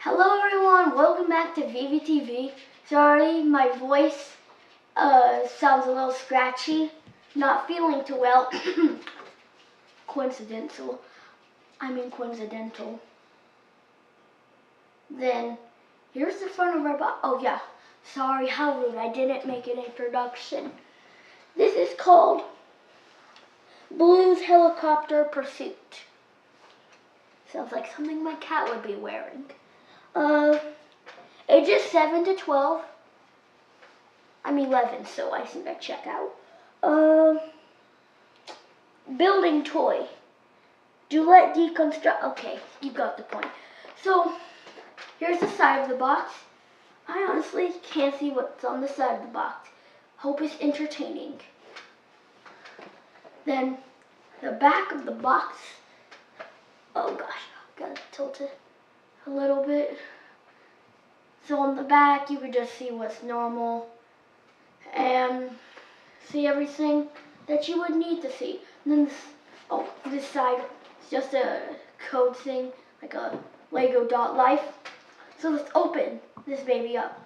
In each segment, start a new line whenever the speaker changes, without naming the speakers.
Hello everyone, welcome back to VVTV. Sorry, my voice sounds a little scratchy. Not feeling too well. Coincidental. Then, here's the front of our box. Oh yeah, sorry, how rude. I didn't make an introduction. This is called Blue's Helicopter Pursuit. Sounds like something my cat would be wearing. Ages 7 to 12. I'm 11, so I think I check out. Building toy. Do let deconstruct. Okay, you got the point. So, here's the side of the box. I honestly can't see what's on the side of the box. Hope it's entertaining. Then, the back of the box. Oh gosh, gotta tilt it a little bit. So on the back, you could just see what's normal and see everything that you would need to see. And then this side is just a code thing, like a Lego dot life. So let's open this baby up.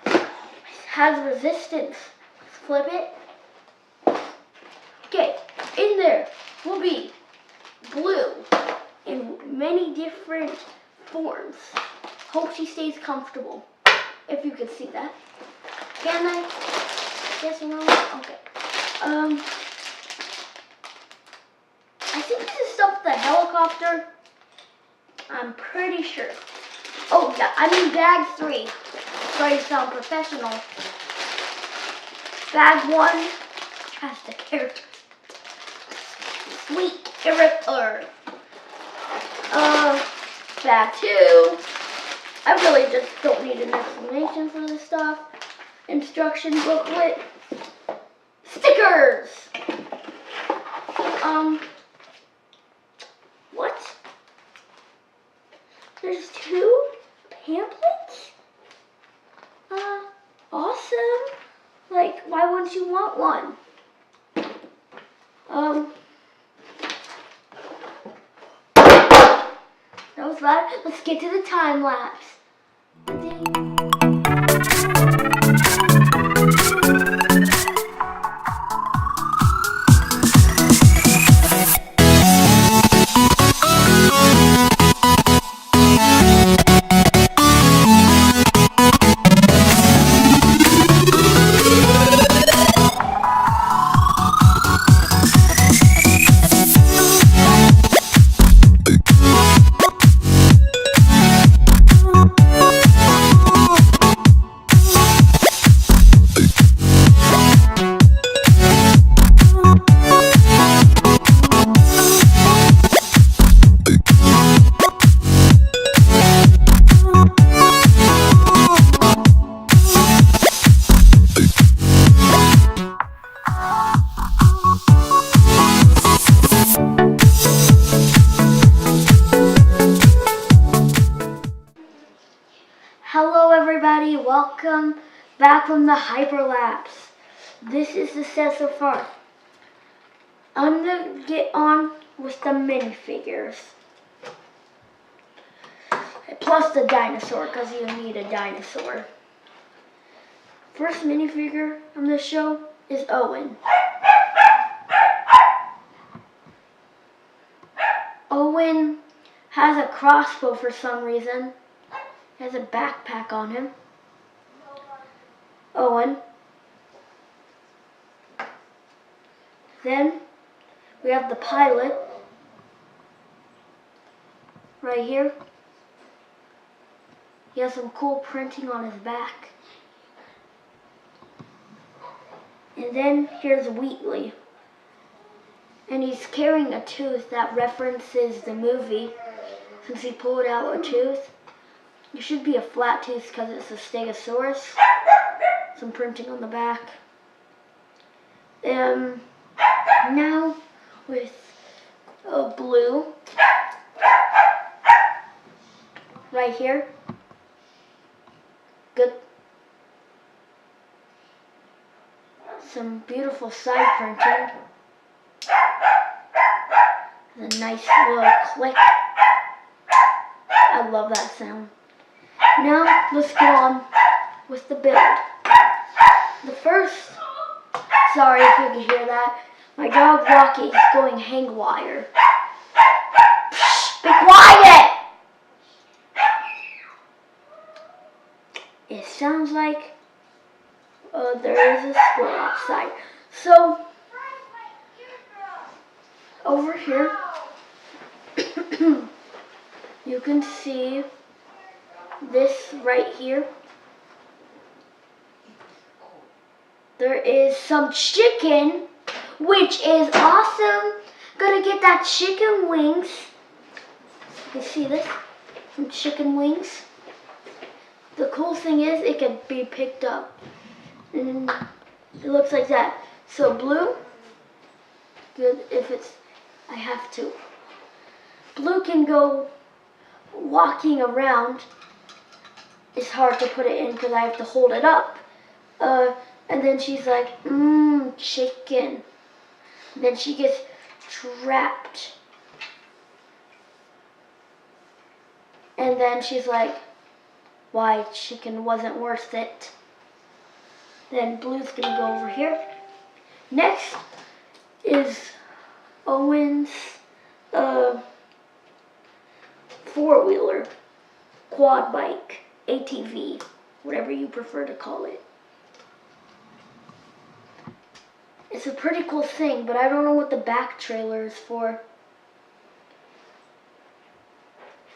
It has resistance. Let's flip it. Okay, in there will be Blue in many different forms. Hope she stays comfortable. If you can see that. Can I? Yes or no? Okay. I think this is stuff the helicopter. I'm pretty sure. Oh yeah, I mean bag 3. Sorry to sound professional. Bag 1 has the character. Sweet character. Bag 2. I really just don't need an explanation for this stuff. Instruction booklet. Stickers. What? There's 2 pamphlets? Awesome. Like, why wouldn't you want one? That was loud. Let's get to the time lapse. Hello everybody, welcome back from the hyper-lapse. This is the set so far. I'm going to get on with the minifigures. Plus the dinosaur, because you need a dinosaur. First minifigure on this show is Owen. Owen has a crossbow for some reason. He has a backpack on him. Owen. Then we have the pilot right here. He has some cool printing on his back. And then here's Wheatley. And he's carrying a tooth that references the movie since he pulled out a tooth. It should be a flat tooth because it's a stegosaurus. Some printing on the back. Now with Blue right here. Good. Some beautiful side printing. A nice little click I love that sound. Now, let's get on with the build. The first, sorry if you can hear that, my dog Rocky is going hang wire. Be quiet! It sounds like there is a squirrel outside. So, over here, you can see this right here. There is some chicken, which is awesome. Gonna get that chicken wings. You can see this, some chicken wings. The cool thing is it can be picked up. And it looks like that. So blue, good if it's, I have to. Blue can go walking around. It's hard to put it in because I have to hold it up. And then she's like, chicken. And then she gets trapped. And then she's like, why chicken wasn't worth it. Then Blue's gonna go over here. Next is Owen's four-wheeler, quad bike, ATV, whatever you prefer to call it. It's a pretty cool thing, but I don't know what the back trailer is for.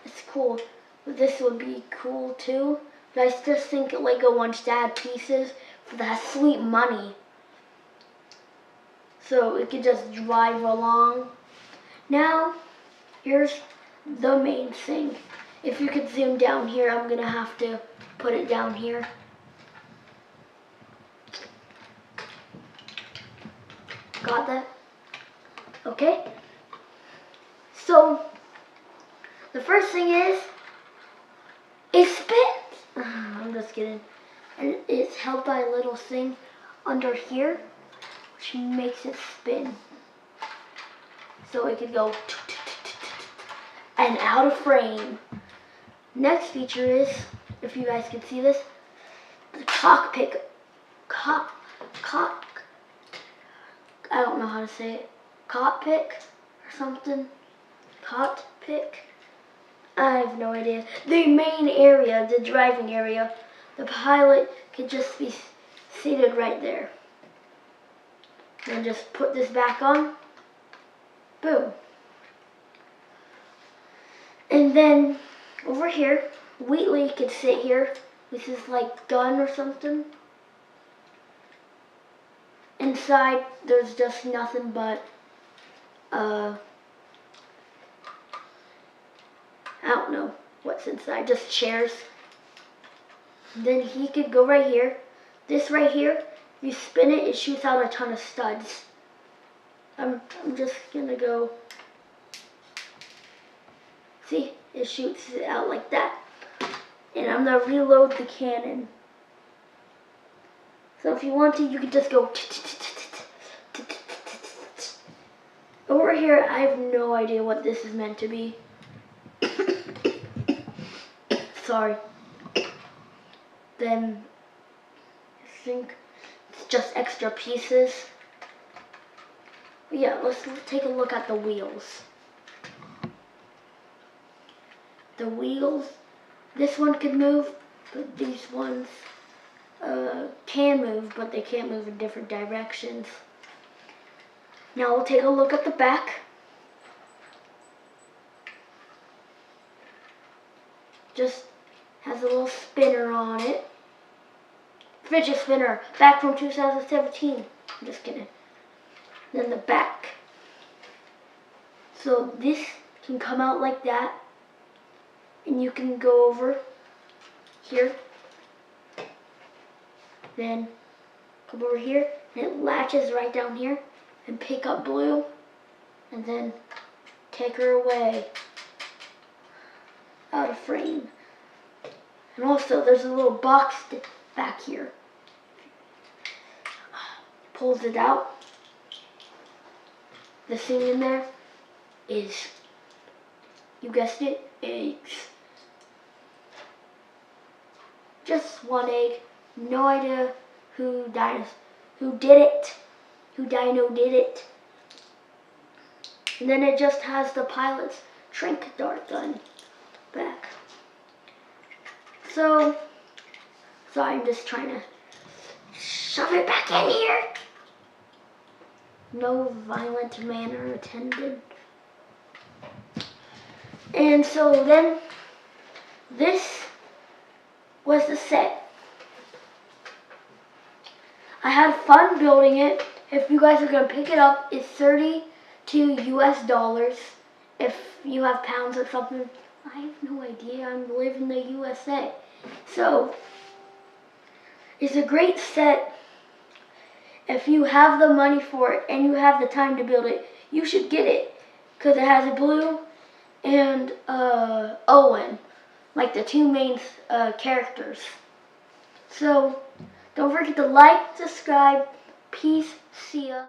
It's cool. But this would be cool too. But I just think Lego wants to add pieces for that sweet money. So it could just drive along. Now, here's the main thing. If you could zoom down here, I'm gonna have to put it down here. Got that? Okay. So, the first thing is, it spins. I'm just kidding. And it's held by a little thing under here, which makes it spin. So it could go and out of frame. Next feature is, if you guys can see this, the cockpit. I don't know how to say it. Cockpit or something. Cockpit. I have no idea. The main area, the driving area, the pilot could just be seated right there. And just put this back on. Boom. And then over here, Wheatley could sit here with his like gun or something. Inside, there's just nothing but, I don't know what's inside, just chairs. Then he could go right here. This right here, if you spin it, it shoots out a ton of studs. I'm just gonna go, see, it shoots it out like that. And I'm gonna reload the cannon. So if you want to, you could just go. Over here, I have no idea what this is meant to be. Sorry. Then, I think it's just extra pieces. But yeah, let's take a look at the wheels. The wheels, this one could move, but these ones can move, but they can't move in different directions. Now we'll take a look at the back. Just has a little spinner on it. Fidget spinner, back from 2017. I'm just kidding. Then the back. So this can come out like that. And you can go over here. Then come over here, and it latches right down here, and pick up Blue, and then take her away out of frame. And also there's a little box back here. Pulls it out. The thing in there is, you guessed it, eggs. just one egg. No idea who did it. Who Dino did it. And then it just has the pilot's shrink dart gun back. So I'm just trying to shove it back in here. No violent manner attended. And so then this was the set. I had fun building it. If you guys are going to pick it up, it's $32 US. If you have pounds or something, I have no idea. I live in the USA. So it's a great set. If you have the money for it and you have the time to build it, you should get it. Because it has a Blue and Owen, like the two main characters. So don't forget to like, subscribe, peace, see ya.